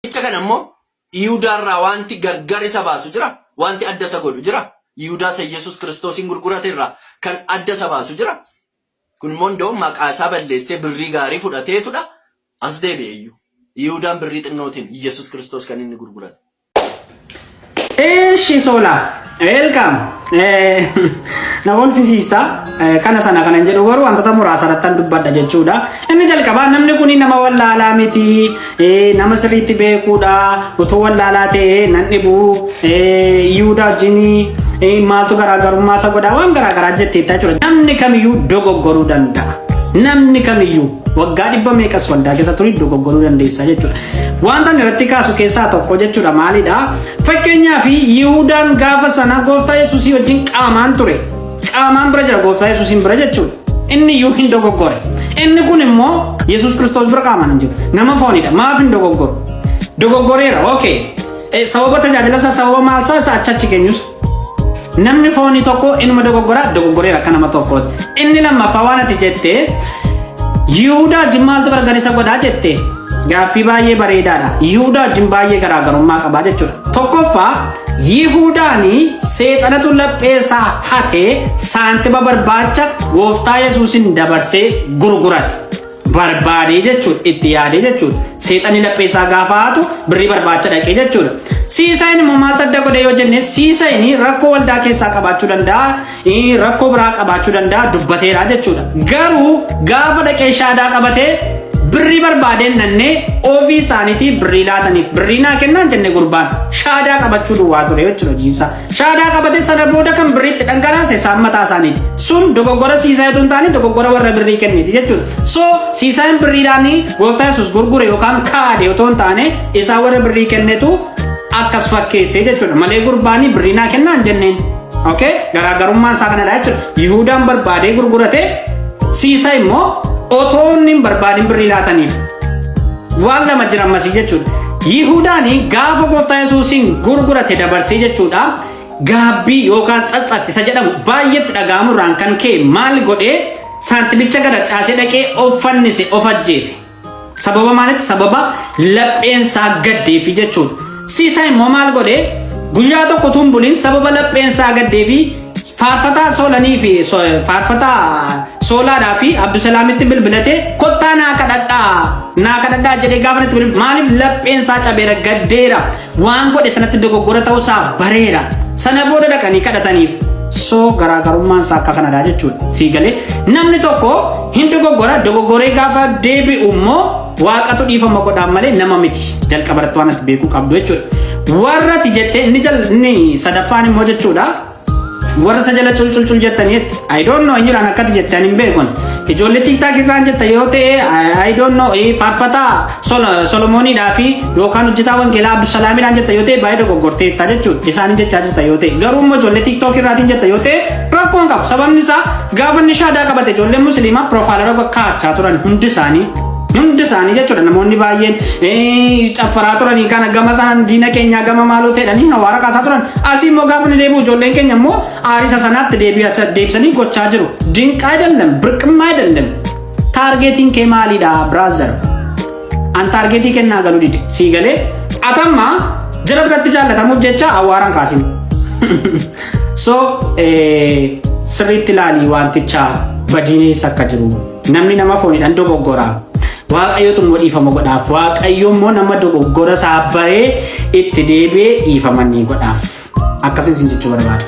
Icha kan ammoo Yihudaarraa wanti gargar isa baasu jira, wanti adda isa godhu jira. Yihudaas Yesuus Kiristoosin gurgurateerraa kan adda isa baasu jira. Kun immoo ndoo maqaa isaa balleessee birrii gaarii fudhateetudha. As deebi'e iyyuu. Yihudaan birrii xinnootiin Yesuus Kiristoos kan inni gurgurate. Shisola, welcome. Namoonni fiisiista kana sana kana jedhu garuu wantoota muraasa irratti dubbadha jechuudha. Inni jalqabaa namni kun nama wallaalaa miti, nama sirriitti beekuudha. Utuu wallaalaa ta'e nan dhibu Yihudaa wajjin maaltu garaagarummaa isa godha waan garaagaraa jetteetta jechuudha. Namni kamiyyuu dogoggoruu danda'a. Namni kamiyyuu waggaa 100 meeqas waldaa keessa turii dogoggoruu dandeessa jechuudha. Wanta irratti kaasu keessaa tokko jechuudha maalidha? Fakkeenyaaf Yihudaan gaafa sana Gooftaa Yesuusii wajjin qaamaan ture. Qaamaan bira jira Gooftaa Yesuusiin bira jechuudha. Inni iyyuu hin dogoggore. Inni kun immoo Yesuus Kiristoos bira qaamaan hin jiru. Nama foonidha. Maaf hin dogoggoru? Dogoggoreera. Okay. Sababa tajaajila isaa sababa maalsaa isaa achachi keenyus. Namni foonii tokko inuma dogoggoreera akka nama tokkooti. Inni lammaffaa waan ati jettee Yihudaa wajjin maaltu gargar isa godhaa jettee gaaffii baay'ee bareedaadha. Yihudaa wajjin baay'ee garaagarummaa qabaa jechuudha. Tokkoffaa Yihudaanii seexanatu lapheessaa hatee saantima barbaacha Gooftaa Yesuusin dabarsee gurgurate. Barbaadee jechuudha itti yaadee jechuudha. Seexani lapheessaa gaafa hatu birrii barbaacha dhaqee jechuudha. Siisaayini immoo maal adda godhe yoo jenne siisaayini rakkoo waldaa keessaa qabaachuu danda'a, rakkoo biraa qabaachuu danda'a dubbateera jechuudha. Garuu gaafa dhaqee shaadaa qabatee birrii barbaadeen nannee ofii isaaniitii birrii laataniif birrii naa kennaan jenne gurbaan shaadaa qabachuu duwwaa ture jechuudha jiisa. Shaadaa qabatee sana booda kan birriitti dhangalaase isaan mataa isaaniiti. Sun dogoggora siisaayitu hin taane dogoggora warra birrii kenniti jechuudha. So siisaayin birriidhaanii Gooftaa Yesuus gurgure yookaan kaade otoo hin taane isaa warra birrii kennetu akkas fakkeessee jechuudha. Malee gurbaanii birrii naa kennaan jenneen. Okay? Garaagarummaan isaa kanadha jechuudha. Yihudaan barbaadee gurgurate siisaa immoo otoo inni hin barbaadin birrii laataniif waan lama jira ammasii jechuudha. Yihudaanii gaafa Gooftaa Yesuusin gurgurate dabarsee jechuudha. Gaabbii yookaan tsatsattisa jedhamu baay'eetti dhaga'amurraan kan ka'e maal godhee saantimicha gada caasee dhaqee of fannise of ajjeese. Sababa maalitti? Sababa lapheensaa gaddeefi jechuudha. Siisaa immoo maal godhee guyyaa tokko tumbuliin sababa lapheensaa gaddeefi faarfataa soolanii fi faarfataa soolaadhaa fi Abdusalaamitti bilbilatee kottaa naa kadhadhaa jedhee gaafa itti bilbilu maaliif lapheensaa cabeera gaddeera waan godhe sanatti dogoggora ta'uusaa bareera sana booda dhaqanii kadhataniif. So garaagarummaan isaa akka kanadha jechuudha. Siigalee namni tokko hin dogoggoree gaafa deebi'u immoo waaqatu dhiifama godhaan malee nama miti. Jalqabarratti waan ati beekuu qabdu jechuudha. Warra ati jettee inni sadaffaan immoo jechuudha. Warra sajala culculcul jettaniitti I don't know eenyudhaan akkati jettan hin beekun. Ijoollee TikTok irraan jetta yoo ta'e I don't know faarfataa Solomooniidhaa fi yookaan hojjetaa wangeelaa Abdusalaamiidhaan jetta yoo ta'e baay'ee dogoggorteetta jechuudha. Isaanin jechaa jirta yoo ta'e garuu immoo ijoollee TikTok irraatiin jetta yoo ta'e rakkoon qabu. Sababni isaa gaafa inni shaadaa qabate ijoolleen musliimaa profaayilii kaa'achaa turan hundi isaanii jechuudha. Namoonni baay'een caffaraa turanii kana gama isaan diina keenyaa gama maaloo ta'edhanii hawaara kaasaa turan. Asii immoo gaafa ni deebi'u ijoolleen keenya immoo aarisa sanaatti deebisanii gochaa jiru. Dinqaa ayidallam, birqimmaa ayidallam. Taargeetiin kee maalidha braazer? An taargeetii kennaa galuu dide. Sii galee atamma jara biratti jaallatamuuf jecha hawaaraan kaasin. So sirriitti ilaalii wanticha badiinees akka jiru. Namni nama foonidhaan dogoggoraa. Waaqayyotu immoo dhiifama godhaaf. Waaqayyo immoo nama dogoggora isaa baree itti deebi'ee dhiifama ni godhaaf. Akkasiin jechuu barbaada.